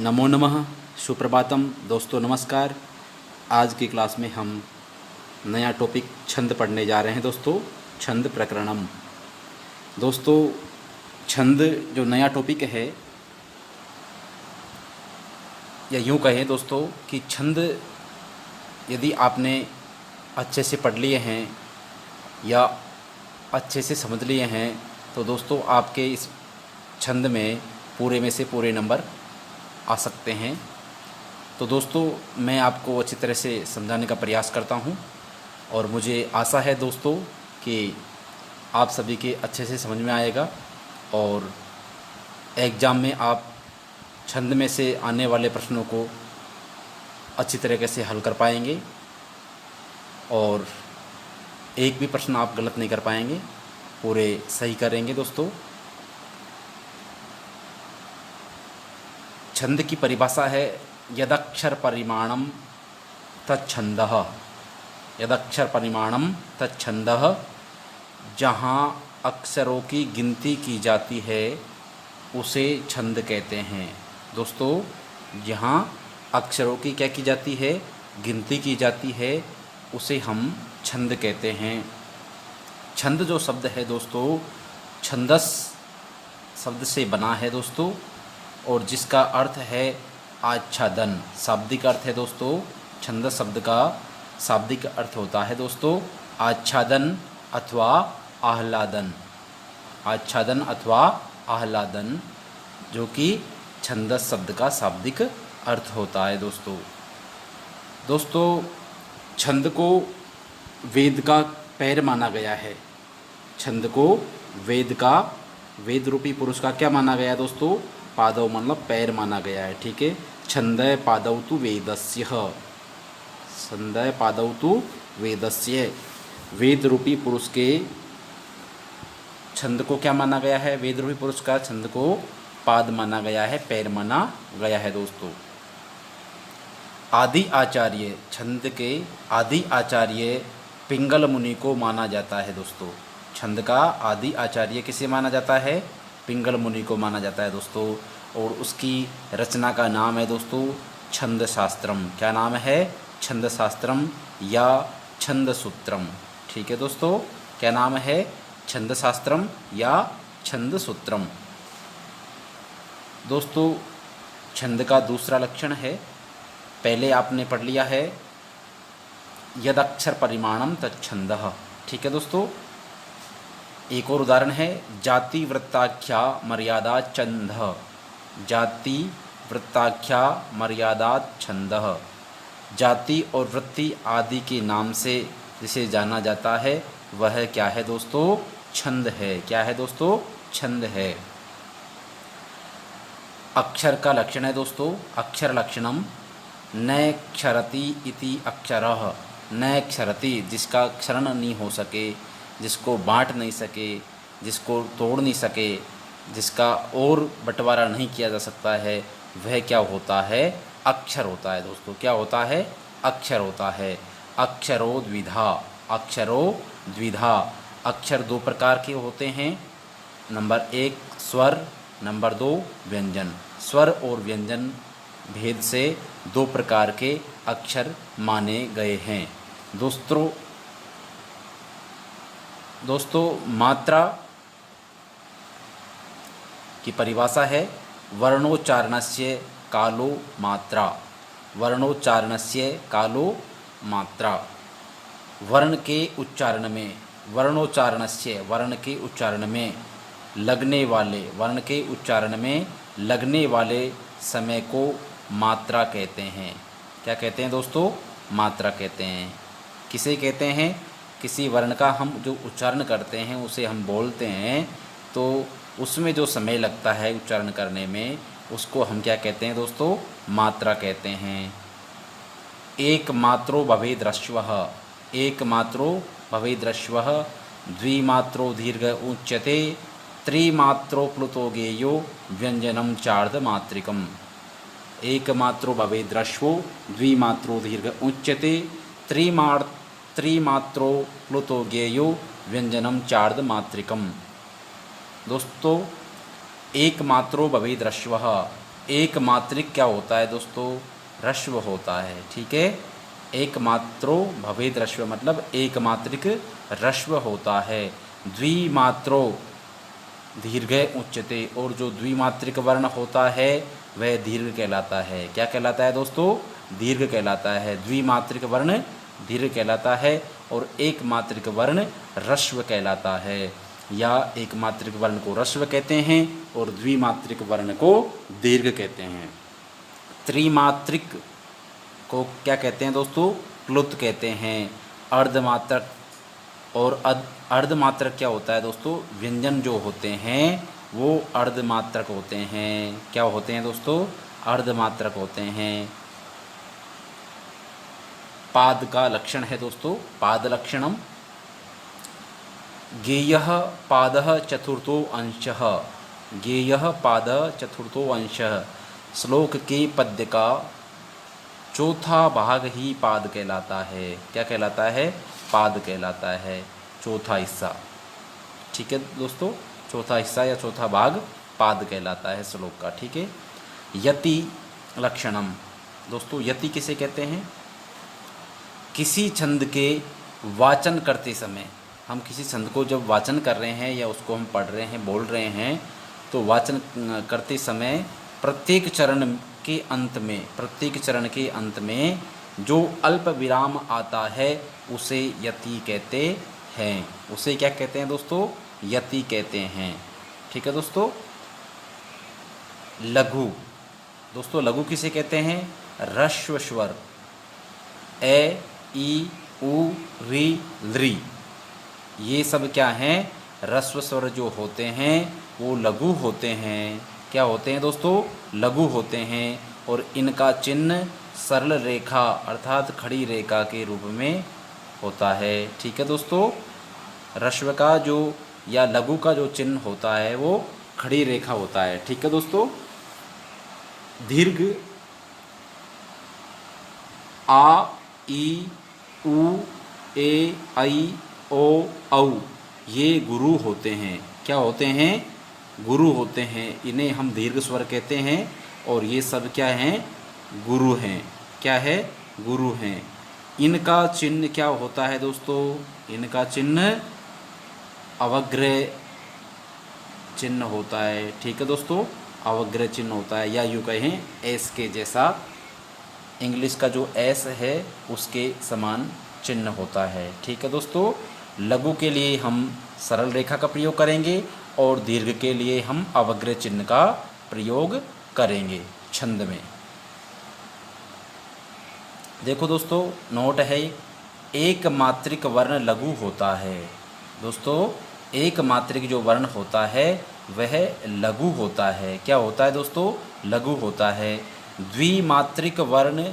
नमो नमः। सुप्रभातम दोस्तों, नमस्कार। आज की क्लास में हम नया टॉपिक छंद पढ़ने जा रहे हैं दोस्तों। छंद प्रकरणम। दोस्तों, छंद जो नया टॉपिक है, या यूँ कहें दोस्तों कि छंद यदि आपने अच्छे से पढ़ लिए हैं या अच्छे से समझ लिए हैं तो दोस्तों आपके इस छंद में पूरे में से पूरे नंबर आ सकते हैं। तो दोस्तों, मैं आपको अच्छी तरह से समझाने का प्रयास करता हूं और मुझे आशा है दोस्तों कि आप सभी के अच्छे से समझ में आएगा और एग्ज़ाम में आप छंद में से आने वाले प्रश्नों को अच्छी तरीके से हल कर पाएंगे और एक भी प्रश्न आप गलत नहीं कर पाएंगे, पूरे सही करेंगे दोस्तों। छंद की परिभाषा है यदक्षर परिमाणम तच्छंदः। यदक्षर परिमाणम तच्छंदः, जहाँ अक्षरों की गिनती की जाती है उसे छंद कहते हैं। दोस्तों, जहाँ अक्षरों की क्या की जाती है, गिनती की जाती है, उसे हम छंद कहते हैं। छंद जो शब्द है दोस्तों, छंदस शब्द से बना है दोस्तों, और जिसका अर्थ है आच्छादन। शाब्दिक अर्थ है दोस्तों, छंद शब्द का शाब्दिक अर्थ होता है दोस्तों आच्छादन अथवा आह्लादन। आच्छादन अथवा आह्लादन, जो कि छंदस शब्द का शाब्दिक अर्थ होता है दोस्तों। दोस्तों, छंद को वेद का पैर माना गया है। छंद को वेद रूपी पुरुष का क्या माना गया है दोस्तों? पादव मतलब पैर माना गया है। ठीक है। छंदय पादव तु वेदस्य। छंदय पादव तु वेदस्य। वेद रूपी पुरुष के छंद को क्या माना गया है? वेद रूपी पुरुष का छंद को पाद माना गया है, पैर माना गया है दोस्तों। आदि आचार्य, छंद के आदि आचार्य पिंगल मुनि को माना जाता है दोस्तों। छंद का आदि आचार्य किसे माना जाता है? पिंगल मुनि को माना जाता है दोस्तों। और उसकी रचना का नाम है दोस्तों छंद शास्त्रम। क्या नाम है? छंद शास्त्रम या छंद सूत्रम। ठीक है दोस्तों, क्या नाम है? छंद शास्त्रम या छंद सूत्रम। दोस्तों, छंद का दूसरा लक्षण है, पहले आपने पढ़ लिया है यदक्षर परिमाणम तच्छंदः। ठीक है दोस्तों, एक और उदाहरण है जाति वृत्ताख्या मर्यादा छंद। जाति वृत्ताख्या मर्यादा छंद। जाति और वृत्ति आदि के नाम से जिसे जाना जाता है वह क्या है दोस्तों? छंद है। क्या है दोस्तों? छंद है। अक्षर का लक्षण है दोस्तों, अक्षर लक्षणम न क्षरति इति अक्षरः। न क्षरति, जिसका क्षरण नहीं हो सके, जिसको बांट नहीं सके, जिसको तोड़ नहीं सके, जिसका और बंटवारा नहीं किया जा सकता है, वह क्या होता है? अक्षर होता है दोस्तों। क्या होता है? अक्षर होता है। अक्षरो द्विधा। अक्षरो द्विधा। अक्षर दो प्रकार के होते हैं। नंबर 1 स्वर, नंबर 2 व्यंजन। स्वर और व्यंजन भेद से दो प्रकार के अक्षर माने गए हैं दोस्तों। मात्रा की परिभाषा है वर्णोच्चारणस्य कालो मात्रा। वर्णोच्चारणस्य कालो मात्रा। वर्ण के उच्चारण में, वर्णोच्चारणस्य वर्ण के उच्चारण में लगने वाले, वर्ण के उच्चारण में लगने वाले समय को मात्रा कहते हैं। क्या कहते हैं दोस्तों? मात्रा कहते हैं। किसे कहते हैं? किसी वर्ण का हम जो उच्चारण करते हैं उसे हम बोलते हैं, तो उसमें जो समय लगता है उच्चारण करने में, उसको हम क्या कहते हैं दोस्तों? मात्रा कहते हैं। एक मात्रो भवेद् ह्रस्वः। एक मात्रो भवेद् ह्रस्वः। द्विमात्रो दीर्घ उच्यते। त्रिमात्रो प्लुतो गेयो व्यंजनम चार्धमात्रिकम। एक मात्रो भवेद् ह्रस्वो, द्विमात्रो दीर्घ उच्यते, त्रिमात्रो प्लुतो गेयो व्यंजनम चार्धमात्रिकम। दोस्तों, एक मात्रो भवेद् ह्रस्वः, एक मात्रिक क्या होता है दोस्तों, ह्रस्व होता है। ठीक है, एक मात्रो भवेद ह्रस्व मतलब एक मात्रिक ह्रस्व होता है। द्विमात्रो दीर्घ उच्यते, और जो द्विमात्रिक वर्ण होता है वह दीर्घ कहलाता है। क्या कहलाता है दोस्तों, दीर्घ कहलाता है। द्विमात्रिक वर्ण दीर्घ कहलाता है और एक मात्रिक वर्ण ह्रस्व कहलाता है, या एक मात्रिक वर्ण को ह्रस्व कहते हैं और द्विमात्रिक वर्ण को दीर्घ कहते हैं। त्रिमात्रिक को क्या कहते हैं दोस्तों, प्लुत कहते हैं। अर्धमात्रक और अर्धमात्रक क्या होता है दोस्तों, व्यंजन जो होते हैं वो अर्धमात्रक होते हैं। क्या होते हैं दोस्तों, अर्धमात्रक होते हैं। पाद का लक्षण है दोस्तों, पाद लक्षणम गेयः पादः चतुर्थो अंशः, गेयः पादः चतुर्थो अंशः। श्लोक के पद्य का चौथा भाग ही पाद कहलाता है। क्या कहलाता है, पाद कहलाता है, चौथा हिस्सा। ठीक है दोस्तों, चौथा हिस्सा या चौथा भाग पाद कहलाता है श्लोक का। ठीक है, यति लक्षणम दोस्तों, यति किसे कहते हैं, किसी छंद के वाचन करते समय, हम किसी छंद को जब वाचन कर रहे हैं या उसको हम पढ़ रहे हैं, बोल रहे हैं, तो वाचन करते समय प्रत्येक चरण के अंत में जो अल्प विराम आता है उसे यति कहते हैं। उसे क्या कहते हैं दोस्तों, यति कहते हैं। ठीक है दोस्तों, लघु दोस्तों, लघु किसे कहते हैं, ह्रस्व स्वर ए ई उ री लृ, ये सब क्या हैं, ह्रस्व स्वर जो होते हैं वो लघु होते हैं। क्या होते हैं दोस्तों, लघु होते हैं, और इनका चिन्ह सरल रेखा अर्थात खड़ी रेखा के रूप में होता है। ठीक है दोस्तों, ह्रस्व का जो या लघु का जो चिन्ह होता है वो खड़ी रेखा होता है। ठीक है दोस्तों, दीर्घ आ ई उ ए ऐ ओ औ ये गुरु होते हैं। क्या होते हैं, गुरु होते हैं। इन्हें हम दीर्घ स्वर कहते हैं और ये सब क्या हैं, गुरु हैं। क्या है, गुरु हैं। इनका चिन्ह क्या होता है दोस्तों, इनका चिन्ह अवग्रह चिन्ह होता है। ठीक है दोस्तों, अवग्रह चिन्ह होता है, या यूँ कहें एस के जैसा, इंग्लिश का जो एस है उसके समान चिन्ह होता है। ठीक है दोस्तों, लघु के लिए हम सरल रेखा का प्रयोग करेंगे और दीर्घ के लिए हम अवग्रह चिन्ह का प्रयोग करेंगे छंद में। देखो दोस्तों, नोट है, एक मात्रिक वर्ण लघु होता है। दोस्तों, एक मात्रिक जो वर्ण होता है वह लघु होता है। क्या होता है दोस्तों, लघु होता है। द्विमात्रिक वर्ण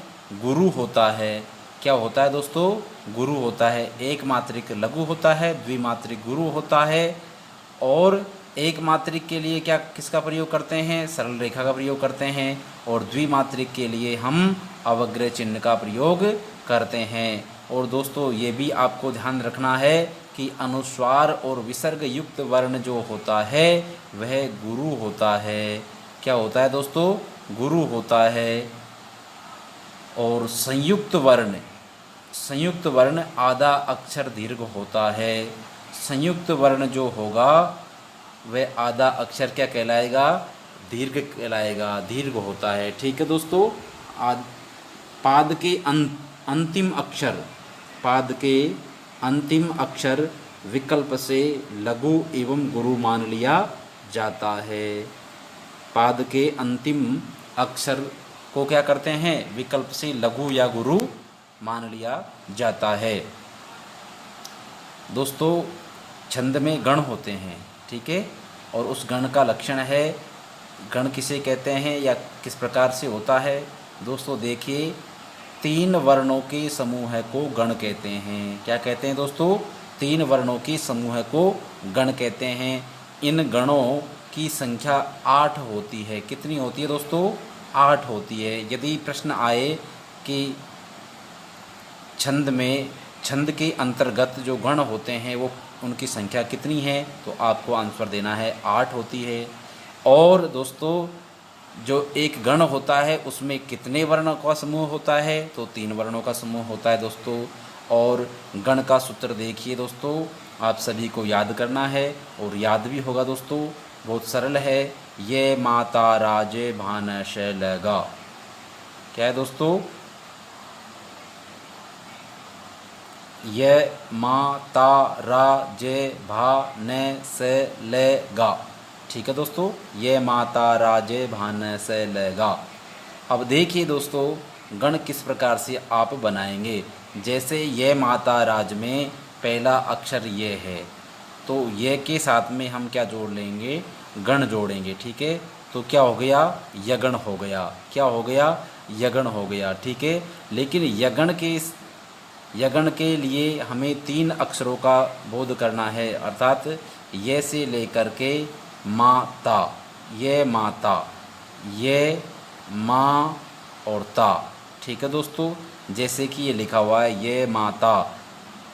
गुरु होता है। क्या होता है दोस्तों, गुरु होता है। एक मात्रिक लघु होता है, द्विमात्रिक गुरु होता है। और एक मात्रिक के लिए क्या किसका प्रयोग करते हैं, सरल रेखा का प्रयोग करते हैं, और द्विमात्रिक के लिए हम अवग्रह चिन्ह का प्रयोग करते हैं। और दोस्तों, ये भी आपको ध्यान रखना है कि अनुस्वार और विसर्ग युक्त वर्ण जो होता है वह गुरु होता है। क्या होता है दोस्तों, गुरु होता है। और संयुक्त वर्ण आधा अक्षर दीर्घ होता है। संयुक्त वर्ण जो होगा वह आधा अक्षर क्या कहलाएगा, दीर्घ कहलाएगा, दीर्घ होता है। ठीक है दोस्तों, पाद के अंतिम अक्षर विकल्प से लघु एवं गुरु मान लिया जाता है। पाद के अंतिम अक्षर को क्या करते हैं, विकल्प से लघु या गुरु मान लिया जाता है। दोस्तों, छंद में गण होते हैं, ठीक है, और उस गण का लक्षण है, गण किसे कहते हैं या किस प्रकार से होता है। दोस्तों देखिए, 3 वर्णों के समूह को गण कहते हैं। क्या कहते हैं दोस्तों, 3 वर्णों के समूह को गण कहते हैं। इन गणों की संख्या 8 होती है। कितनी होती है दोस्तों, 8 होती है। यदि प्रश्न आए कि छंद के अंतर्गत जो गण होते हैं वो उनकी संख्या कितनी है, तो आपको आंसर देना है 8 होती है। और दोस्तों, जो एक गण होता है उसमें कितने वर्णों का समूह होता है, तो 3 वर्णों का समूह होता है दोस्तों। और गण का सूत्र देखिए दोस्तों, आप सभी को याद करना है और याद भी होगा दोस्तों, बहुत सरल है। ये माता राजे भान शैलगा, क्या है दोस्तों, ये माता राजे भान से लेगा। ठीक है दोस्तों, ये माता राजे भान से लेगा। अब देखिए दोस्तों, गण किस प्रकार से आप बनाएंगे। जैसे ये माता राज में पहला अक्षर ये है, तो ये के साथ में हम क्या जोड़ लेंगे, गण जोड़ेंगे। ठीक है, तो क्या हो गया, यगण हो गया। क्या हो गया, यगण हो गया। ठीक है, लेकिन यगण के लिए हमें 3 अक्षरों का बोध करना है, अर्थात ये से लेकर के माता, ये माता, ये माँ और ता। ठीक है दोस्तों, जैसे कि ये लिखा हुआ है ये माता,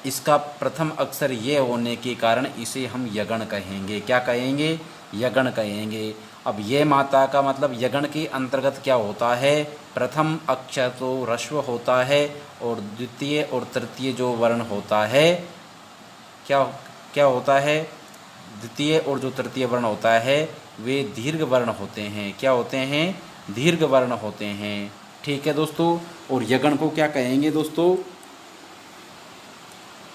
इसका प्रथम अक्षर ये होने के कारण इसे हम यगण कहेंगे। क्या कहेंगे, यगण कहेंगे। अब ये माता का मतलब यगण के अंतर्गत क्या होता है, प्रथम अक्षर तो ह्रस्व होता है और द्वितीय और तृतीय जो वर्ण होता है, क्या क्या होता है, द्वितीय और जो तृतीय वर्ण होता है वे दीर्घ वर्ण होते हैं। क्या होते हैं, दीर्घ वर्ण होते हैं। ठीक है दोस्तों, और यगण को क्या कहेंगे दोस्तों,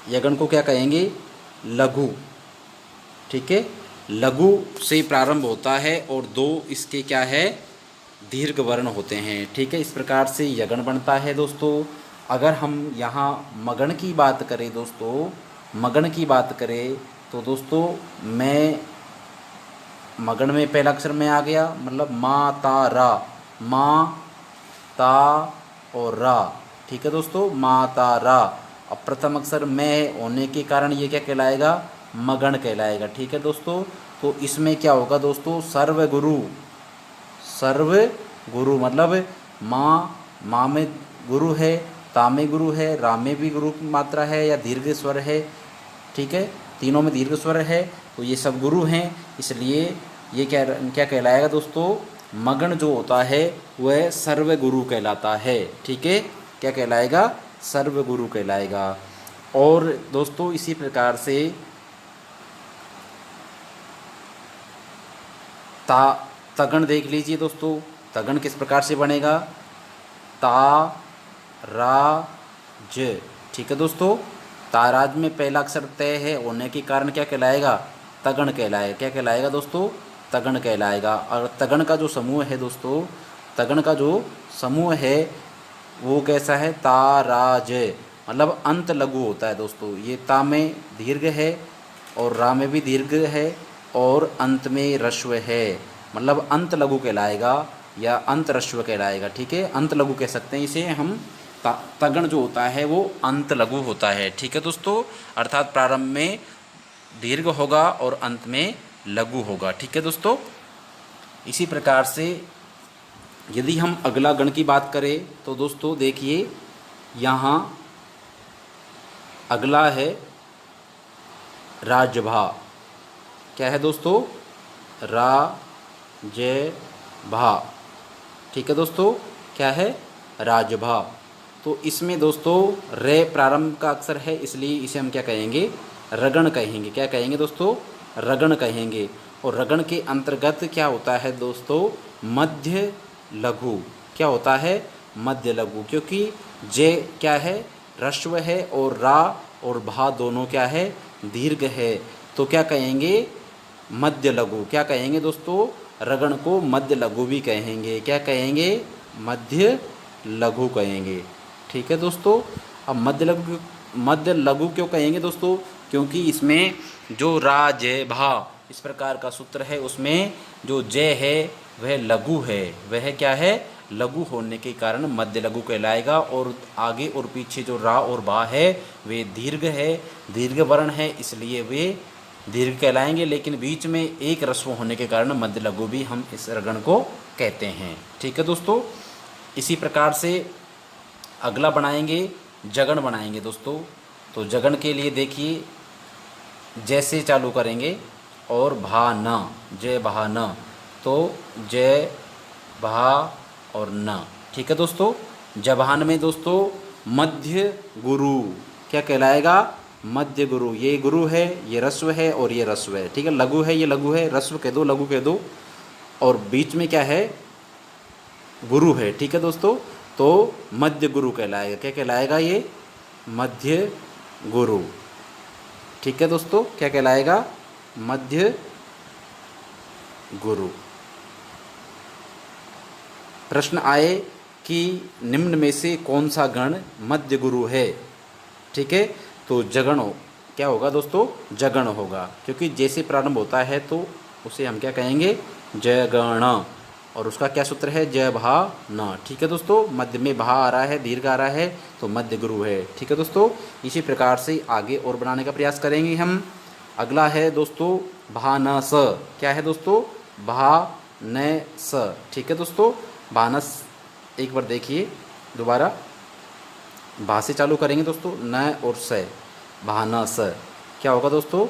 यगण को क्या कहेंगे, लघु। ठीक है, लघु से प्रारंभ होता है और 2 इसके क्या है, दीर्घ वर्ण होते हैं। ठीक है, इस प्रकार से यगण बनता है दोस्तों। अगर हम यहाँ मगण की बात करें दोस्तों, मगण की बात करें तो दोस्तों मैं मगण में पहला अक्षर में आ गया, मतलब मा ता रा, मा ता और रा। ठीक है दोस्तों, मा ता रा। अब प्रथम अक्षर में होने के कारण ये क्या कहलाएगा, मगण कहलाएगा। ठीक है दोस्तों, तो इसमें क्या होगा दोस्तों, सर्वगुरु, सर्वगुरु मतलब माँ में गुरु है, ता में गुरु है, रा में भी गुरु की मात्रा है या दीर्घ स्वर है। ठीक है, तीनों में दीर्घ स्वर है, तो ये सब गुरु हैं, इसलिए ये क्या कहलाएगा दोस्तों, मगण जो होता है वह सर्वगुरु कहलाता है। ठीक है, क्या कहलाएगा, सर्वगुरु कहलाएगा। और दोस्तों इसी प्रकार से तगण देख लीजिए दोस्तों, तगण किस प्रकार से बनेगा, ता रा ज। ठीक है दोस्तों, ताराज में पहला अक्षर तय है होने के कारण क्या कहलाएगा, तगण कहलाएगा। क्या कहलाएगा दोस्तों, तगण कहलाएगा। और तगण का जो समूह है दोस्तों, तगण का जो समूह है वो कैसा है, ता रा ज, मतलब अंत लघु होता है दोस्तों। ये ता में दीर्घ है और रा में भी दीर्घ है और अंत में ह्रस्व है, मतलब अंत लघु कहलाएगा या अंत ह्रस्व कहलाएगा। ठीक है, अंत लघु कह सकते हैं इसे हम। तगण जो होता है वो अंत लघु होता है। ठीक है दोस्तों, अर्थात प्रारंभ में दीर्घ होगा और अंत में लघु होगा। ठीक है दोस्तों, इसी प्रकार से यदि हम अगला गण की बात करें तो दोस्तों देखिए, यहाँ अगला है राजभा। क्या है दोस्तों, राजभा। ठीक है दोस्तों, क्या है, राजभा। तो इसमें दोस्तों रे प्रारंभ का अक्षर है, इसलिए इसे हम क्या कहेंगे, रगण कहेंगे। क्या कहेंगे दोस्तों, रगण कहेंगे। और रगण के अंतर्गत क्या होता है दोस्तों, मध्य लघु। क्या होता है, मध्य लघु, क्योंकि जे क्या है, ह्रस्व है और रा और भा दोनों क्या है, दीर्घ है, तो क्या कहेंगे, मध्य लघु। क्या कहेंगे दोस्तों, रगण को मध्य लघु भी कहेंगे। क्या कहेंगे, मध्य लघु कहेंगे। ठीक है दोस्तों, अब मध्य लघु क्यों कहेंगे दोस्तों, क्योंकि इसमें जो रा जय भा इस प्रकार का सूत्र है, उसमें जो जय है वह लघु है, वह क्या है, लघु होने के कारण मध्य लघु कहलाएगा। और आगे और पीछे जो रा और भा है वे दीर्घ है, दीर्घ वर्ण है, इसलिए वे दीर्घ कहलाएंगे। लेकिन बीच में एक ह्रस्व होने के कारण मध्य लघु भी हम इस रगण को कहते हैं। ठीक है दोस्तों, इसी प्रकार से अगला बनाएंगे, जगण बनाएंगे दोस्तों। तो जगण के लिए देखिए, जैसे चालू करेंगे और भा न, जय भा न, तो जय भा और न। ठीक है दोस्तों। जबान में दोस्तों मध्य गुरु क्या कहलाएगा? मध्य गुरु। ये गुरु है, ये रस्व है और ये रस्व है। ठीक है, लघु है, ये लघु है, रस्व कह दो, लघु कह दो, और बीच में क्या है? गुरु है। ठीक है दोस्तों, तो मध्य गुरु कहलाएगा। क्या कहलाएगा ये? मध्य गुरु। ठीक है दोस्तों, क्या कहलाएगा? मध्य गुरु। प्रश्न आए कि निम्न में से कौन सा गण मध्य गुरु है? ठीक है, तो जगण क्या होगा दोस्तों? जगण होगा, क्योंकि जैसे प्रारंभ होता है तो उसे हम क्या कहेंगे? जगण। और उसका क्या सूत्र है? ज भा न। ठीक है दोस्तों, मध्य में भा आ रहा है, दीर्घ आ रहा है, तो मध्य गुरु है। ठीक है दोस्तों, इसी प्रकार से आगे और बनाने का प्रयास करेंगे हम। अगला है दोस्तों भा न स। क्या है दोस्तों? भा न स। ठीक है दोस्तों, भानस एक बार देखिए दोबारा, भा से चालू करेंगे दोस्तों, न और स, भानस। क्या होगा दोस्तों?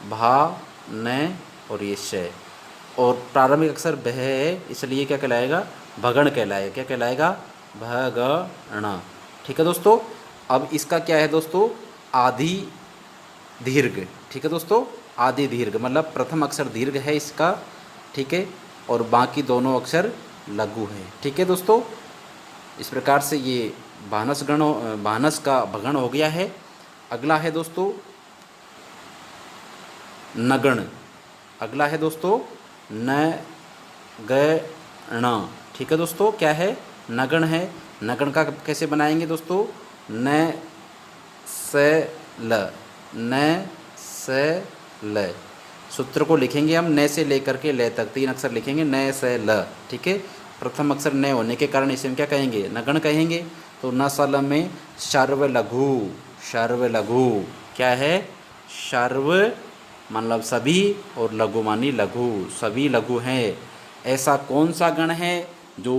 भा न और ये श, और प्रारंभिक अक्षर भ है, इसलिए क्या कहलाएगा? भगण कहलाएगा। क्या कहलाएगा? भगण। ठीक है दोस्तों, अब इसका क्या है दोस्तों? आदि दीर्घ। ठीक है दोस्तों, आदि दीर्घ मतलब प्रथम अक्षर दीर्घ है इसका। ठीक है, और बाकी दोनों अक्षर लघु है। ठीक है दोस्तों, इस प्रकार से ये भानस का भगण हो गया है। अगला है दोस्तों नगण। अगला है दोस्तों न गण। ठीक है दोस्तों, क्या है? नगण है। नगण का कैसे बनाएंगे दोस्तों? न से ल, न से ल। सूत्र को लिखेंगे हम न से लेकर के ल तक, 3 अक्षर लिखेंगे, न से ल। ठीक है, प्रथम अक्षर न होने के कारण इसे हम क्या कहेंगे? नगण कहेंगे। तो न सल में शर्व लघु। शर्व लघु क्या है? शर्व मतलब सभी, और लघु मानी लघु, सभी लघु हैं। ऐसा कौन सा गण है जो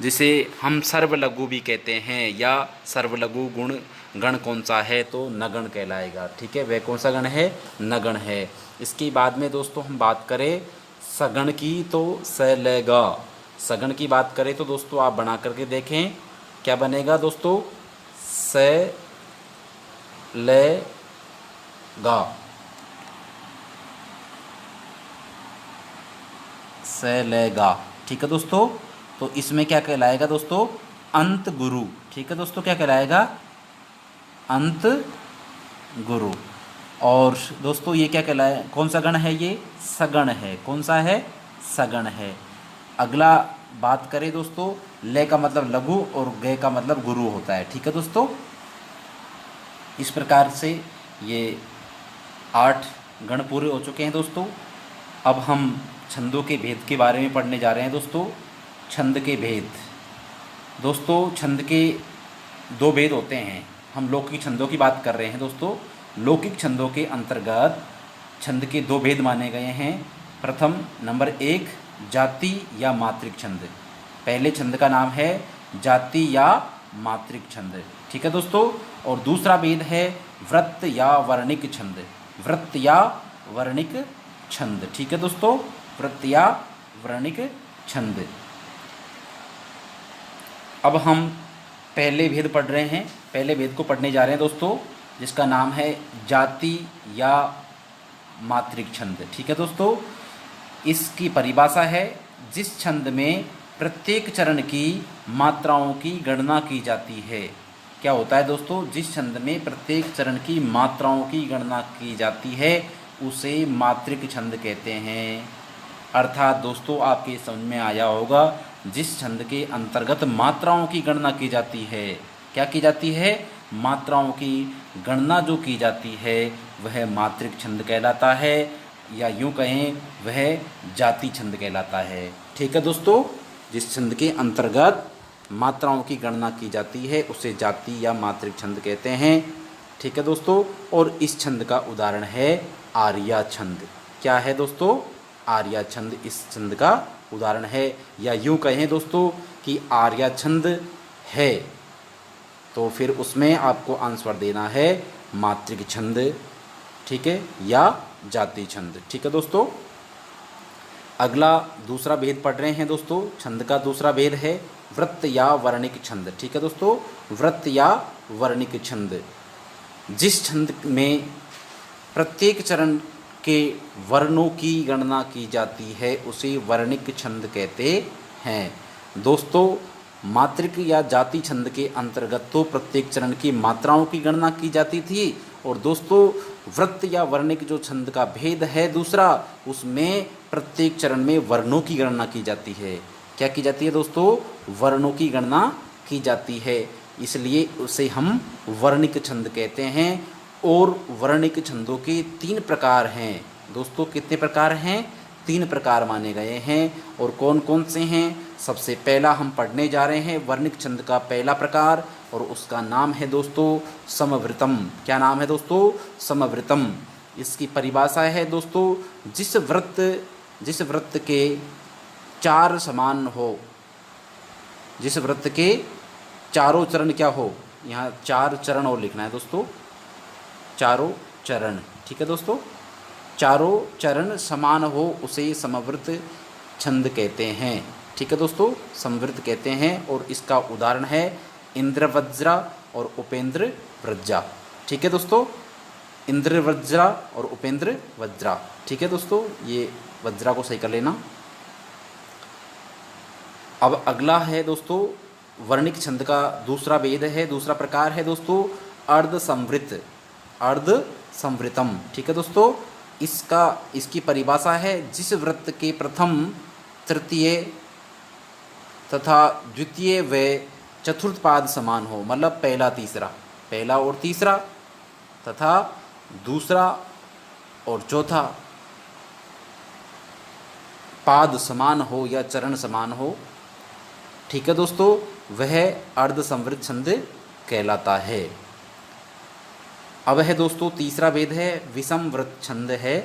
जिसे हम सर्वलघु भी कहते हैं, या सर्वलघु गुण गण कौन सा है? तो नगण कहलाएगा। ठीक है, वह कौन सा गण है? नगण है। इसके बाद में दोस्तों हम बात करें सगण की, तो सैलेगा। सगण की बात करें तो दोस्तों आप बना करके देखें, क्या बनेगा दोस्तों? सैलेगा। सैलेगा। ठीक है दोस्तों, तो इसमें क्या कहलाएगा दोस्तों? अंत गुरु। ठीक है दोस्तों, क्या कहलाएगा? अंत गुरु। और दोस्तों ये क्या कहलाए? कौन सा गण है? ये सगण है। कौन सा है? सगण है। अगला बात करें दोस्तों, ले का मतलब लघु और गे का मतलब गुरु होता है। ठीक है दोस्तों, इस प्रकार से ये 8 गण पूरे हो चुके हैं दोस्तों। अब हम छंदों के भेद के बारे में पढ़ने जा रहे हैं दोस्तों। छंद के भेद दोस्तों, छंद के 2 भेद होते हैं। हम लौकिक छंदों की बात कर रहे हैं दोस्तों। लौकिक छंदों के अंतर्गत छंद के 2 भेद माने गए हैं। प्रथम नंबर 1 जाति या मात्रिक छंद। पहले छंद का नाम है जाति या मात्रिक छंद। ठीक है दोस्तों, और दूसरा भेद है वृत्त या वर्णिक छंद। वृत्त या वर्णिक छंद। ठीक है दोस्तों, वृत्त या वर्णिक छंद। अब हम पहले भेद पढ़ रहे हैं। पहले भेद को पढ़ने जा रहे हैं दोस्तों, जिसका नाम है जाति या मात्रिक छंद। ठीक है दोस्तों, इसकी परिभाषा है जिस छंद में प्रत्येक चरण की मात्राओं की गणना की जाती है। क्या होता है दोस्तों? जिस छंद में प्रत्येक चरण की मात्राओं की गणना की जाती है उसे मात्रिक छंद कहते हैं। अर्थात दोस्तों आपके समझ में आया होगा, जिस छंद के अंतर्गत मात्राओं की गणना की जाती है, क्या की जाती है? मात्राओं की गणना जो की जाती है वह मात्रिक छंद कहलाता है, या यूँ कहें वह जाति छंद कहलाता है। ठीक है दोस्तों, जिस छंद के अंतर्गत मात्राओं की गणना की जाती है उसे जाति या मात्रिक छंद कहते हैं। ठीक है दोस्तों, और इस छंद का उदाहरण है आर्या छंद। क्या है दोस्तों? आर्या छंद इस छंद का उदाहरण है, या यूँ कहें दोस्तों कि आर्या छंद है, तो फिर उसमें आपको आंसर देना है मात्रिक छंद। ठीक है, या जाति छंद। ठीक है दोस्तों, अगला दूसरा भेद पढ़ रहे हैं दोस्तों। छंद का दूसरा भेद है वृत्त या वर्णिक छंद। ठीक है दोस्तों, वृत्त या वर्णिक छंद। जिस छंद में प्रत्येक चरण के वर्णों की गणना की जाती है उसे वर्णिक छंद कहते हैं। दोस्तों, मात्रिक या जाति छंद के अंतर्गत तो प्रत्येक चरण की मात्राओं की गणना की जाती थी, और दोस्तों वृत्त या वर्णिक जो छंद का भेद है दूसरा, उसमें प्रत्येक चरण में वर्णों की गणना की जाती है। क्या की जाती है दोस्तों? वर्णों की गणना की जाती है, इसलिए उसे हम वर्णिक छंद कहते हैं। और वर्णिक छंदों के 3 प्रकार हैं दोस्तों। कितने प्रकार हैं? 3 प्रकार माने गए हैं। और कौन कौन से हैं? सबसे पहला हम पढ़ने जा रहे हैं वर्णिक छंद का पहला प्रकार, और उसका नाम है दोस्तों समवृतम। क्या नाम है दोस्तों? समवृतम। इसकी परिभाषा है दोस्तों, जिस वृत्त के 4 समान हो, जिस वृत्त के चारों चरण क्या हो, यहाँ 4 चरण और लिखना है दोस्तों, चारों चरण। ठीक है दोस्तों, चारों चरण समान हो उसे समवृत छंद कहते हैं। ठीक है दोस्तों, समवृत कहते हैं। और इसका उदाहरण है इंद्रवज्रा और उपेंद्र वज्रा। ठीक है दोस्तों, इंद्रवज्रा और उपेंद्र वज्रा। ठीक है दोस्तों, ये वज्रा को सही कर लेना। अब अगला है दोस्तों वर्णिक छंद का दूसरा भेद है, दूसरा प्रकार है दोस्तों अर्ध संवृत, अर्ध संवृतम। ठीक है दोस्तों, इसकी परिभाषा है जिस वृत्त के प्रथम, तृतीय तथा द्वितीय व चतुर्थ पाद समान हो, मतलब पहला और तीसरा तथा दूसरा और चौथा पाद समान हो या चरण समान हो। ठीक है दोस्तों, वह अर्ध संवृत छंद कहलाता है। अब है दोस्तों तीसरा भेद है विषम वृत्त छंद है।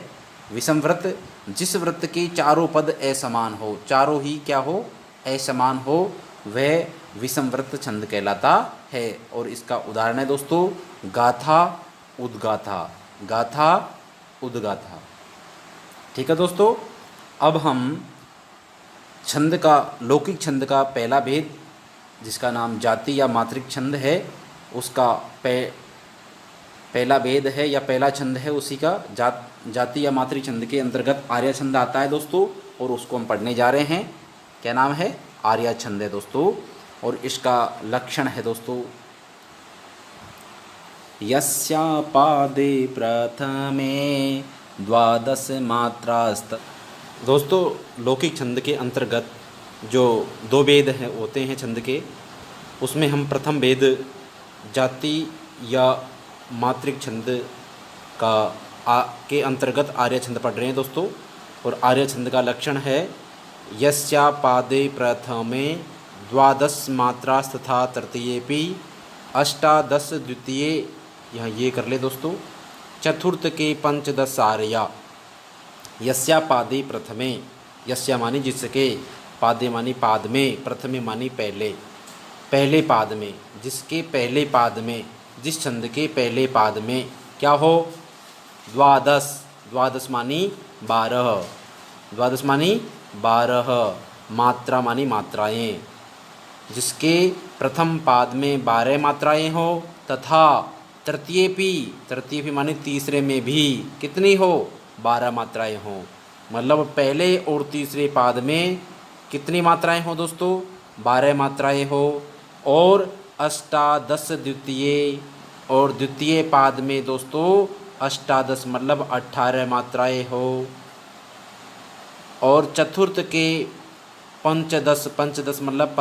विषम वृत्त, जिस वृत्त के चारों पद असमान हो, चारों ही क्या हो? असमान हो, वह विषम वृत्त छंद कहलाता है। और इसका उदाहरण है दोस्तों गाथा उद्गाथा, गाथा उद्गाथा। ठीक है दोस्तों, अब हम छंद का, लौकिक छंद का पहला भेद जिसका नाम जाति या मात्रिक छंद है, उसका पहला भेद है या पहला छंद है, उसी का जाति या मात्रिक छंद के अंतर्गत आर्य छंद आता है दोस्तों, और उसको हम पढ़ने जा रहे हैं। क्या नाम है? आर्य छंद है दोस्तों। और इसका लक्षण है दोस्तों यस्या पादे प्रथमे द्वादश मात्रास्त। दोस्तों लौकिक छंद के अंतर्गत जो 2 भेद हैं होते हैं छंद के, उसमें हम प्रथम भेद जाति या मात्रिक छंद के अंतर्गत आर्य छंद पढ़ रहे हैं दोस्तों। और आर्य छंद का लक्षण है यस्या पादे प्रथमे द्वादश मात्रास्तथा तृतीयेपि अष्टादश द्वितीये, यहाँ ये कर ले दोस्तों, चतुर्थ के पंचदश आर्या। यस्या पादे प्रथमे, यस्या मानी जिसके, पादे मानी पाद में, प्रथमे मानी पहले पाद में, जिसके पहले पाद में, जिस छंद के पहले पाद में क्या हो? द्वादश मानी 12, द्वादश मानी 12, मात्रा मानी मात्राएं, जिसके प्रथम पाद में 12 मात्राएं हो, तथा तृतीय मानी तीसरे में भी कितनी हो? 12 मात्राएं हो। मतलब पहले और तीसरे पाद में कितनी मात्राएं हो दोस्तों? 12 मात्राएं हो। और अष्टादश द्वितीय, और द्वितीय पाद में दोस्तों अष्टादश मतलब 18 मात्राएं हो। और चतुर्थ के पंचदश मतलब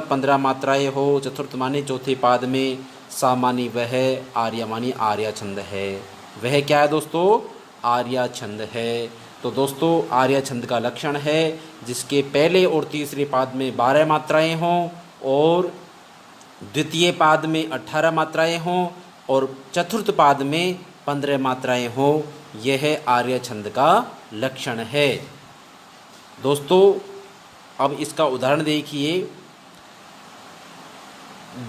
15 मात्राएं हो। चतुर्थ मानी चौथे पाद में, सा मानी वह, आर्य मानी आर्य छंद है। वह क्या है दोस्तों? आर्य छंद है। तो दोस्तों आर्य छंद का लक्षण है जिसके पहले और तीसरे पाद में 12 मात्राएं हों, और द्वितीय पाद में 18 मात्राएं हों, और चतुर्थ पाद में 15 मात्राएं हों। यह आर्य छंद का लक्षण है दोस्तों। अब इसका उदाहरण देखिए,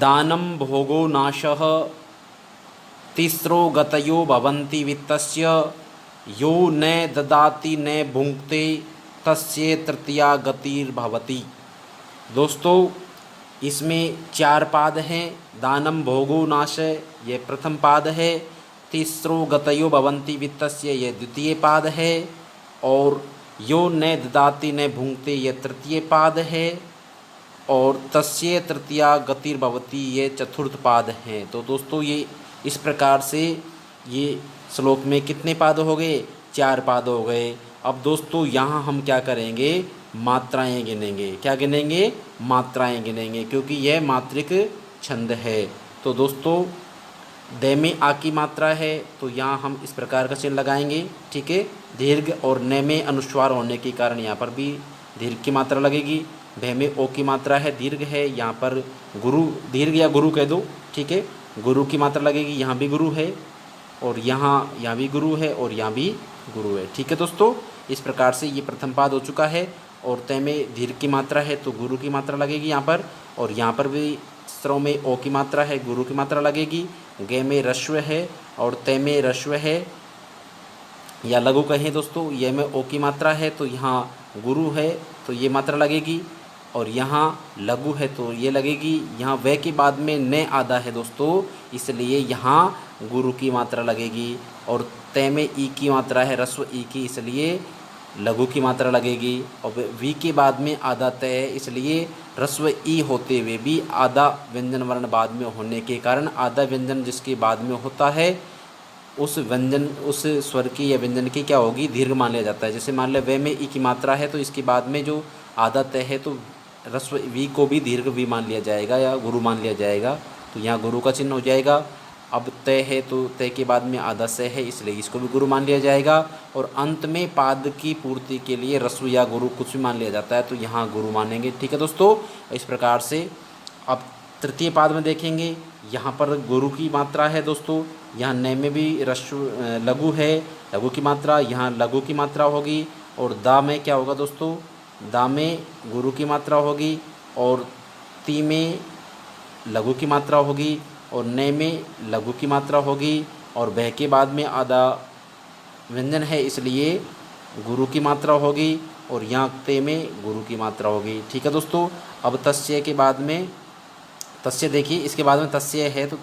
दानम भोगो नाशः, तिस्रो गतयो भवन्ति वित्तस्य, यो न ददाति न भुंक्ते तस्य तृतीया गतिर्भवति। दोस्तों इसमें 4 पाद हैं। दानम भोगो नाशय ये प्रथम पाद है। तीसरो गतयो भवन्ति वित्तस्य ये द्वितीय पाद है। और यो न ददाति न भुंक्ते ये तृतीय पाद है। और तस्य तृतीया गतिर्भवति ये चतुर्थ पाद हैं। तो दोस्तों ये इस प्रकार से ये श्लोक में कितने पाद हो गए? 4 पाद हो गए। अब दोस्तों यहाँ हम क्या करेंगे? मात्राएं गिनेंगे। क्या गिनेंगे? मात्राएं गिनेंगे, क्योंकि यह मात्रिक छंद है। तो दोस्तों दे में आ की मात्रा है, तो यहाँ हम इस प्रकार का चिन्ह लगाएंगे। ठीक है, दीर्घ और न में अनुस्वार होने के कारण यहाँ पर भी दीर्घ की मात्रा लगेगी। भे में ओ की मात्रा है, दीर्घ है, यहाँ पर गुरु दीर्घ या गुरु कह दो। ठीक है, गुरु की मात्रा लगेगी। यहाँ भी गुरु है और यहाँ भी गुरु है और यहाँ भी गुरु है। ठीक है दोस्तों, इस प्रकार से ये प्रथम पाद हो चुका है। और तय में दीर्घ की मात्रा है तो गुरु की मात्रा लगेगी यहाँ पर। और यहाँ पर भी स्रों में ओ की मात्रा है, गुरु की मात्रा लगेगी। गे में रश्व है और तय में रश्व है या लघु कहें दोस्तों। ये में ओ की मात्रा है तो यहाँ गुरु है तो ये मात्रा लगेगी। और यहाँ लघु है तो ये लगेगी। यहाँ वे के बाद में न आधा है दोस्तों, इसलिए यहाँ गुरु की मात्रा लगेगी। और तय में ई की मात्रा है, रस्व ई की, इसलिए लघु की मात्रा लगेगी। और वी के बाद में आधा तय है, इसलिए रस्व ई होते हुए भी आधा व्यंजन वर्ण बाद में होने के कारण आधा व्यंजन जिसके बाद में होता है उस व्यंजन उस स्वर की या व्यंजन की क्या होगी? दीर्घ मान लिया जाता है। जैसे मान लें वे में ई की मात्रा है तो इसके बाद में जो आधा तय है तो रस्व वी को भी दीर्घ वी मान लिया जाएगा या गुरु मान लिया जाएगा। तो यहाँ गुरु का चिन्ह हो जाएगा। अब तय है तो तय के बाद में आधा से है, इसलिए इसको भी गुरु मान लिया जाएगा। और अंत में पाद की पूर्ति के लिए रस्व या गुरु कुछ भी मान लिया जाता है तो यहाँ गुरु मानेंगे। ठीक है दोस्तों, इस प्रकार से अब तृतीय पाद में देखेंगे। यहाँ पर गुरु की मात्रा है दोस्तों। यहाँ न में भी रस्व लघु है, लघु की मात्रा, यहाँ लघु की मात्रा होगी। और दा में क्या होगा दोस्तों? दा में गुरु की मात्रा होगी। और ती में लघु की मात्रा होगी। और न में लघु की मात्रा होगी। और बह के बाद में आधा व्यंजन है इसलिए गुरु की मात्रा होगी। और यहाँ ते में गुरु की मात्रा होगी। ठीक है दोस्तों, अब तस्य के बाद में तस्य देखिए, इसके बाद में तस्य है तो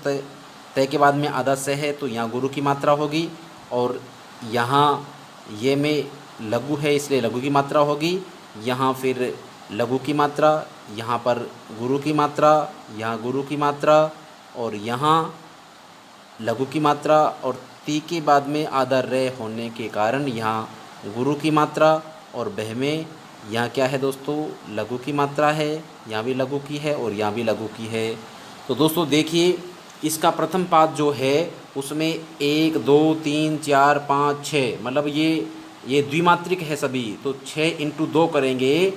तय के बाद में आधा से है तो यहाँ गुरु की मात्रा होगी। और यहाँ ये में लघु है इसलिए लघु की मात्रा होगी। यहाँ फिर लघु की मात्रा, यहाँ पर गुरु की मात्रा, यहाँ गुरु की मात्रा और यहाँ लघु की मात्रा। और ती के बाद में आधा रे होने के कारण यहाँ गुरु की मात्रा। और बह में यहाँ क्या है दोस्तों? लघु की मात्रा है, यहाँ भी लघु की है और यहाँ भी लघु की है। तो दोस्तों देखिए, इसका प्रथम पाद जो है उसमें 1 2 3 4 5 6 मतलब ये द्विमात्रिक है सभी। तो 6 × 2 करेंगे,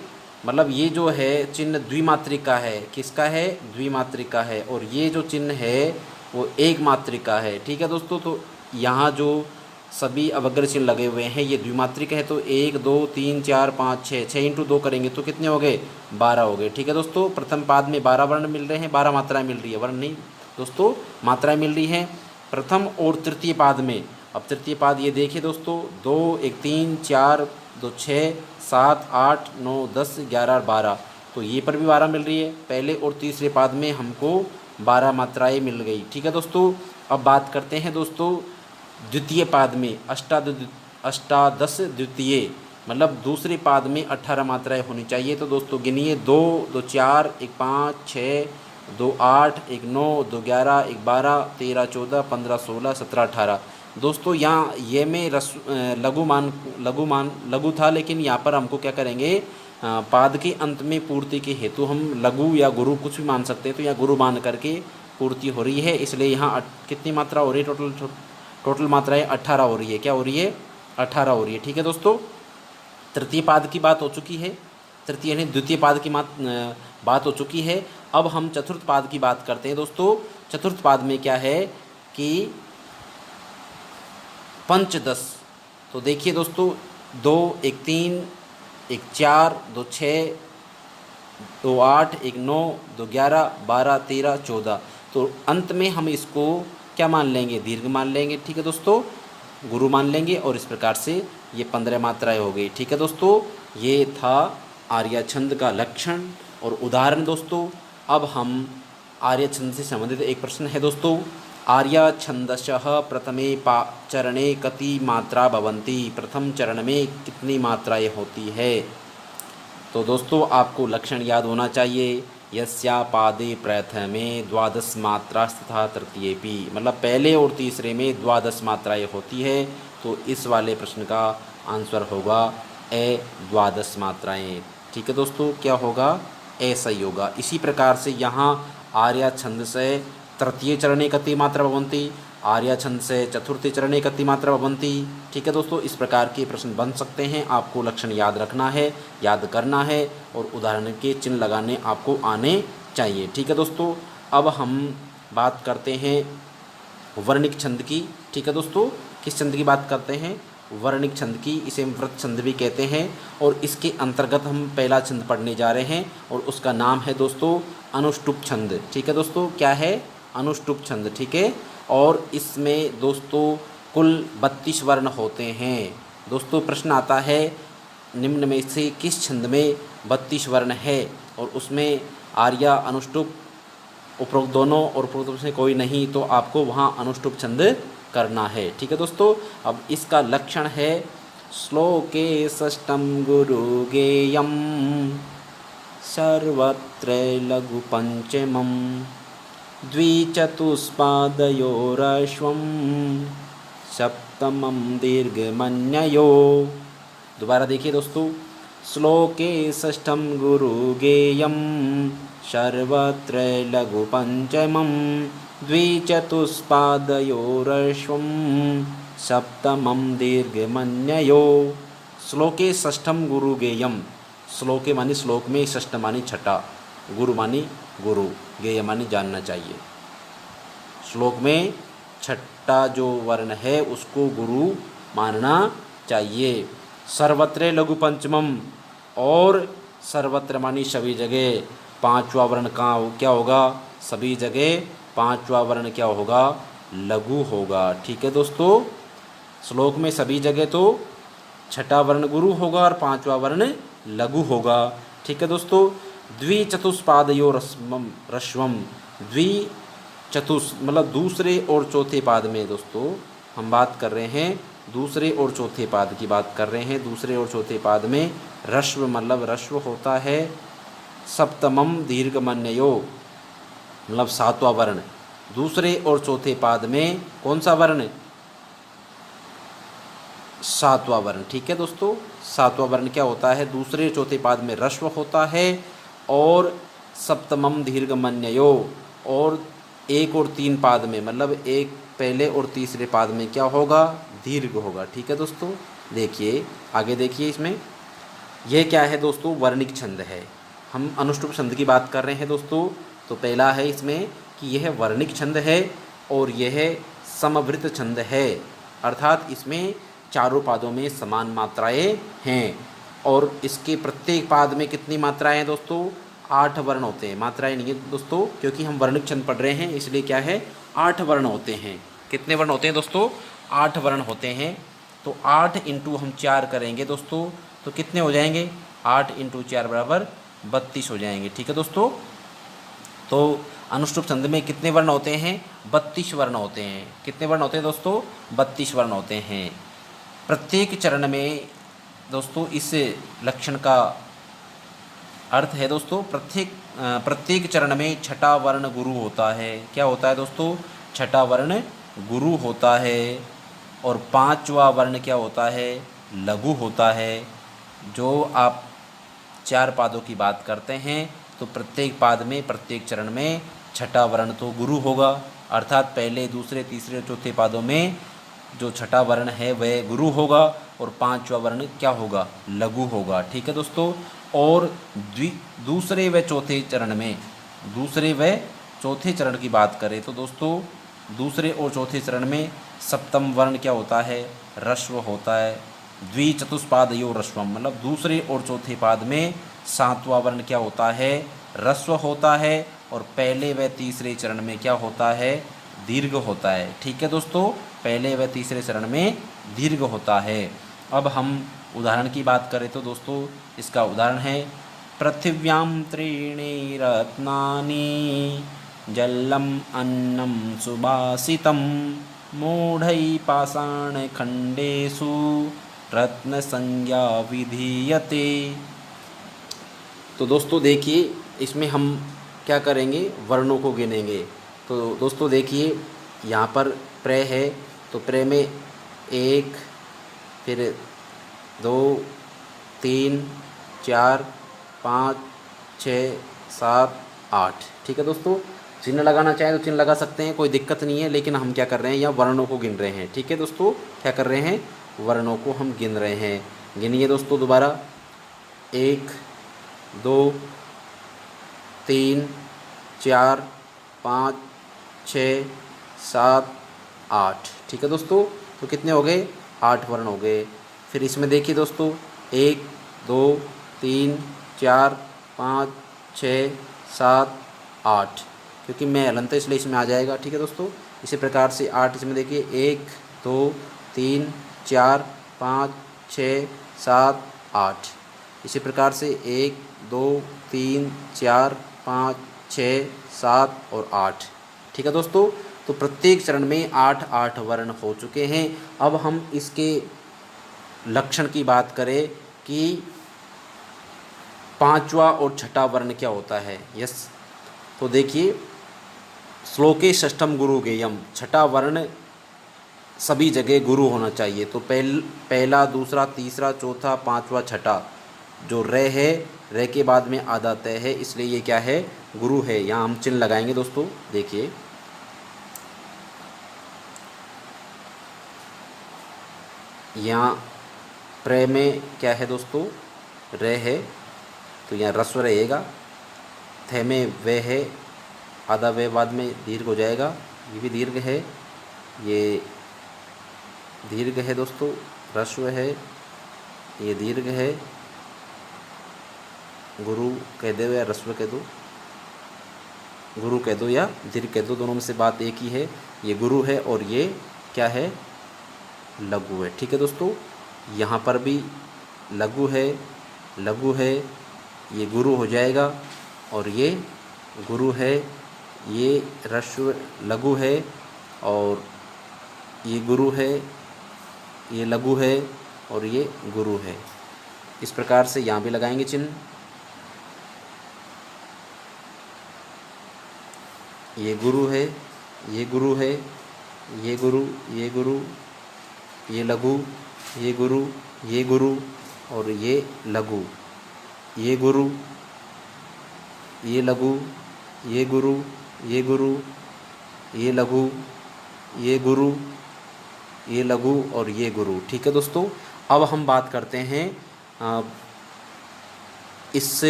मतलब ये जो है चिन्ह द्विमात्रिक का है। किसका है? द्विमात्रिक का है। और ये जो चिन्ह है वो एक मात्रिक का है। ठीक है दोस्तों, तो यहाँ जो सभी अवग्र चिन्ह लगे हुए हैं ये द्विमात्रिक है। तो 1 2 3 4 5 6 6 × 2 करेंगे तो कितने हो गए? 12 हो गए। ठीक है दोस्तों, प्रथम पाद में 12 वर्ण मिल रहे हैं, 12 मात्राएं मिल रही है, वर्ण नहीं दोस्तों, मात्राएं मिल रही हैं प्रथम और तृतीय पाद में। अब तृतीय पाद ये देखिए दोस्तों, 2 1 3 4 2 6 7 8 9 10 11 12, तो ये पर भी 12 मिल रही है। पहले और तीसरे पाद में हमको 12 मात्राएं मिल गई। ठीक है दोस्तों, अब बात करते हैं दोस्तों द्वितीय पाद में। अष्टादश द्वितीय मतलब दूसरे पाद में 18 मात्राएं होनी चाहिए। तो दोस्तों गिनिए, 2 2 4 1 5 6 2 8 1 9 2 11 1 12 13 14 15 16 17 18। दोस्तों यहाँ ये में लघु था, लेकिन यहाँ पर हमको क्या करेंगे, पाद के अंत में पूर्ति के हेतु हम लघु या गुरु कुछ भी मान सकते हैं। तो यहाँ गुरु मान करके पूर्ति हो रही है, इसलिए यहाँ कितनी मात्रा हो रही है? टोटल मात्राएं 18 हो रही है। क्या हो रही है? 18 हो रही है। ठीक है दोस्तों, तृतीय पाद की बात हो चुकी है, तृतीय नहीं द्वितीय पाद की बात हो चुकी है। अब हम चतुर्थ पाद की बात करते हैं दोस्तों। चतुर्थ पाद में क्या है कि पंचदश। तो देखिए दोस्तों, 2 1 3 1 4 2 6 2 8 1 9 2 11 12 13 14। तो अंत में हम इसको क्या मान लेंगे? दीर्घ मान लेंगे। ठीक है दोस्तों, गुरु मान लेंगे और इस प्रकार से ये 15 मात्राएं हो गई। ठीक है दोस्तों, ये था आर्या छंद का लक्षण और उदाहरण दोस्तों। अब हम आर्या छंद से संबंधित एक प्रश्न है दोस्तों, आर्या छंदशः प्रथमे चरणे कति मात्रा भवन्ति, प्रथम चरण में कितनी मात्राएं होती है। तो दोस्तों आपको लक्षण याद होना चाहिए, यस्या पादे प्रथमे द्वादश मात्रा तथा तृतीयेपि, मतलब पहले और तीसरे में द्वादश मात्राएं होती है। तो इस वाले प्रश्न का आंसर होगा ए द्वादश मात्राएं। ठीक है दोस्तों, क्या होगा, ए सही होगा। इसी प्रकार से यहाँ आर्या छंद से तृतीय चरणे कति मात्रा भवन्ति, आर्या छंद से चतुर्थी चरणे कति मात्रा भवन्ति। ठीक है दोस्तों, इस प्रकार के प्रश्न बन सकते हैं। आपको लक्षण याद रखना है, याद करना है और उदाहरण के चिन्ह लगाने आपको आने चाहिए। ठीक है दोस्तों, अब हम बात करते हैं वर्णिक छंद की। ठीक है दोस्तों, किस छंद की बात करते हैं, वर्णिक छंद की। इसे व्रत छंद भी कहते हैं और इसके अंतर्गत हम पहला छंद पढ़ने जा रहे हैं और उसका नाम है दोस्तों अनुष्टुप छंद। ठीक है दोस्तों, क्या है, अनुष्टुप छंद। ठीक है, और इसमें दोस्तों कुल 32 वर्ण होते हैं। दोस्तों प्रश्न आता है निम्न में से किस छंद में 32 वर्ण है, और उसमें आर्या अनुष्टुप उपरोक्त दोनों और उपरोक्त से कोई नहीं, तो आपको वहाँ अनुष्टुप छंद करना है। ठीक है दोस्तों, अब इसका लक्षण है श्लोके षष्ठम गुरु गेयम सर्वत्र लघु पंचमम द्विचतुष्पादयोरश्वं सप्तमं दीर्घमन्ययो। दोबारा देखिए दोस्तों, श्लोके षष्ठम गुरु गेयम सर्वत्र लघु पंचमं द्विचतुष्पादयोरश्वं सप्तमं दीर्घमन्ययो। श्लोके षष्ठम गुरु गेयम, श्लोके मानी श्लोक में, षष्ठ मानी छठा, गुरु मानी गुरु, गेय मानी जानना चाहिए। श्लोक में छठा जो वर्ण है उसको गुरु मानना चाहिए। सर्वत्र लघु पंचमम, और सर्वत्र मानी सभी जगह, पांचवा वर्ण कहाँ क्या होगा, सभी जगह पांचवा वर्ण क्या होगा, लघु होगा। ठीक है दोस्तों, श्लोक में सभी जगह तो छठा वर्ण गुरु होगा और पांचवा वर्ण लघु होगा। ठीक है दोस्तों, द्विचतुष्पादयो रश्वम, द्विचतुष मतलब दूसरे और चौथे पाद में दोस्तों हम बात कर रहे हैं, दूसरे और चौथे पाद की बात कर रहे हैं। दूसरे और चौथे पाद में रश्व मतलब रश्व होता है। सप्तमम दीर्घमन्ययो मतलब सातवां वर्ण। दूसरे और चौथे पाद में कौन सा वर्ण, सातवां वर्ण। ठीक है दोस्तों, सातवां वर्ण क्या होता है, दूसरे चौथे पाद में रश्व होता है और सप्तमम दीर्घमन्ययो, और एक और तीन पाद में मतलब एक पहले और तीसरे पाद में क्या होगा, दीर्घ होगा। ठीक है दोस्तों, देखिए आगे देखिए, इसमें यह क्या है दोस्तों, वर्णिक छंद है। हम अनुष्टुप छंद की बात कर रहे हैं दोस्तों। तो पहला है इसमें कि यह वर्णिक छंद है और यह समवृत छंद है, अर्थात इसमें चारों पादों में समान मात्राएं हैं और इसके प्रत्येक पाद में कितनी मात्राएं हैं दोस्तों, 8 वर्ण होते हैं। मात्राएं नहीं है दोस्तों, क्योंकि हम वर्णिक छंद पढ़ रहे हैं इसलिए क्या है, 8 वर्ण होते हैं। कितने वर्ण होते हैं दोस्तों, 8 वर्ण होते हैं। तो 8 इंटू हम 4 करेंगे दोस्तों तो कितने हो जाएंगे, 8 इंटू 4 बराबर 32 हो जाएंगे। ठीक है दोस्तों, तो अनुष्टुप छंद में कितने वर्ण होते हैं, 32 वर्ण होते हैं। कितने वर्ण होते हैं दोस्तों, 32 वर्ण होते हैं। प्रत्येक चरण में दोस्तों इस लक्षण का अर्थ है दोस्तों, प्रत्येक चरण में छठा वर्ण गुरु होता है। क्या होता है दोस्तों, छठा वर्ण गुरु होता है और पांचवा वर्ण क्या होता है, लघु होता है। जो आप 4 पादों की बात करते हैं तो प्रत्येक पाद में प्रत्येक चरण में छठा वर्ण तो गुरु होगा, अर्थात पहले दूसरे तीसरे चौथे पादों में जो छठा वर्ण है वह गुरु होगा और पांचवा वर्ण क्या होगा, लघु होगा। ठीक है दोस्तों, और दूसरे व चौथे चरण में, दूसरे व चौथे चरण की बात करें तो दोस्तों दूसरे और चौथे चरण में सप्तम वर्ण क्या होता है, रस्व होता है। द्विचतुष्पादयो रस्वम मतलब दूसरे और चौथे पाद में सातवां वर्ण क्या होता है, रस्व होता है और पहले व तीसरे चरण में क्या होता है, दीर्घ होता है। ठीक है दोस्तों, पहले व तीसरे चरण में दीर्घ होता है। अब हम उदाहरण की बात करें तो दोस्तों इसका उदाहरण है पृथिव्याम त्रीणि रत्नानि जलम अन्नम सुभाषितम मूढ़ै पाषाण खंडेषु रत्न संज्ञा विधीयते। तो दोस्तों देखिए इसमें हम क्या करेंगे, वर्णों को गिनेंगे। तो दोस्तों देखिए यहाँ पर प्र है तो प्र में 1, फिर 2, 3, 4, 5, 6, 7, 8। ठीक है दोस्तों, चिन्ह लगाना चाहें तो चिन्ह लगा सकते हैं, कोई दिक्कत नहीं है। लेकिन हम क्या कर रहे हैं, यहाँ वर्णों को गिन रहे हैं। ठीक है दोस्तों, क्या कर रहे हैं, वर्णों को हम गिन रहे हैं। गिनिए दोस्तों दोबारा, 1, 2, 3, 4, 5, 6, 7, 8। ठीक है दोस्तों, तो कितने हो गए, 8 वर्ण हो गए। फिर इसमें देखिए दोस्तों 1, 2, 3, 4, 5, 6, 7, 8, क्योंकि मैं हलंत है इसलिए इसमें आ जाएगा। ठीक है दोस्तों, इसी प्रकार से 8 इसमें देखिए 1, 2, 3, 4, 5, 6, 7, 8। इसी प्रकार से 1, 2, 3, 4, 5, 6, 7 और 8। ठीक है दोस्तों, तो प्रत्येक चरण में 8 वर्ण हो चुके हैं। अब हम इसके लक्षण की बात करें कि पांचवा और छठा वर्ण क्या होता है। यस, तो देखिए श्लोके षष्ठम गुरु गेयम, छठा वर्ण सभी जगह गुरु होना चाहिए। तो पहला, दूसरा, तीसरा, चौथा, पांचवा, छठा, जो रे है, रे के बाद में आधा तय है, इसलिए ये क्या है, गुरु है। यहाँ हम चिन्ह लगाएंगे दोस्तों। देखिए यहाँ प्र में क्या है दोस्तों, रे है, तो यहाँ रस्व रहेगा। थे में वे है, आधा वे बाद में दीर्घ हो जाएगा, ये भी दीर्घ है, ये दीर्घ है दोस्तों, रस्व है, ये दीर्घ है। गुरु कह दो या रस्व कह दो, गुरु कह दो या दीर्घ कह दो, दोनों में से बात एक ही है। ये गुरु है और ये क्या है, लघु है। ठीक है दोस्तों, यहाँ पर भी लघु है, लघु है, ये गुरु हो जाएगा और ये गुरु है, ये रस्व लघु है और ये गुरु है, ये लघु है और ये गुरु है। इस प्रकार से यहाँ भी लगाएंगे चिन्ह। ये गुरु है, ये गुरु है, ये गुरु, ये गुरु, ये लघु, ये गुरु, ये गुरु और ये लघु, ये गुरु, ये लघु, ये गुरु, ये गुरु, ये लघु, ये गुरु, ये लघु और ये गुरु। ठीक है दोस्तों, अब हम बात करते हैं इस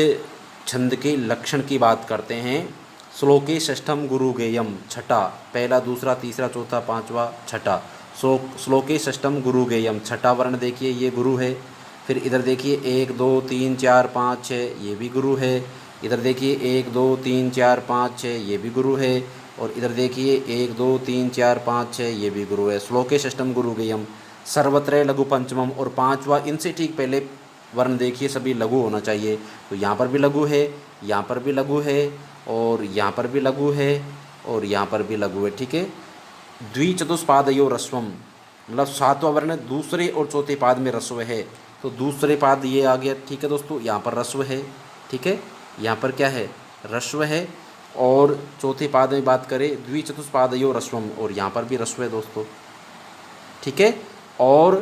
छंद के लक्षण की बात करते हैं। श्लोके षष्ठम गुरु गेयम, छठा, पहला, दूसरा, तीसरा, चौथा, पांचवा, छठा। श्लोके षष्ठम गुरु गेयम, छठा वर्ण देखिए ये गुरु है। फिर इधर देखिए 1, 2, 3, 4, 5, 6, ये भी गुरु है। इधर देखिए 1, 2, 3, 4, 5, 6, ये भी गुरु है। और इधर देखिए 1, 2, 3, 4, 5, 6, ये भी गुरु है। श्लोके षष्ठम गुरु गेयम, सर्वत्र लघु पंचमम, और पांचवा इनसे ठीक पहले वर्ण देखिए सभी लघु होना चाहिए। तो यहाँ पर भी लघु है, यहाँ पर भी लघु है, और यहाँ पर भी लघु है, और यहाँ पर भी लघु है। ठीक है, द्विचतुष्पादयो रस्वम, मतलब सातवां वर्ण दूसरे और चौथे पाद में रस्व है, तो दूसरे पाद ये आ गया। ठीक है दोस्तों, यहाँ पर रस्व है। ठीक है, यहाँ पर क्या है, रस्व है। और चौथे पाद में बात करें द्विचतुष्पादयो रस्वम, और यहाँ पर भी रस्व है दोस्तों। ठीक है, और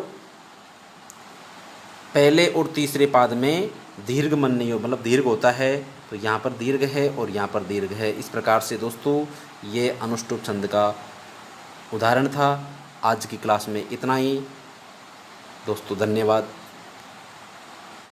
पहले और तीसरे पाद में दीर्घ मन नहीं हो, मतलब दीर्घ होता है, तो यहाँ पर दीर्घ है और यहाँ पर दीर्घ है। इस प्रकार से दोस्तों ये अनुष्टुप छंद का उदाहरण था। आज की क्लास में इतना ही दोस्तों, धन्यवाद।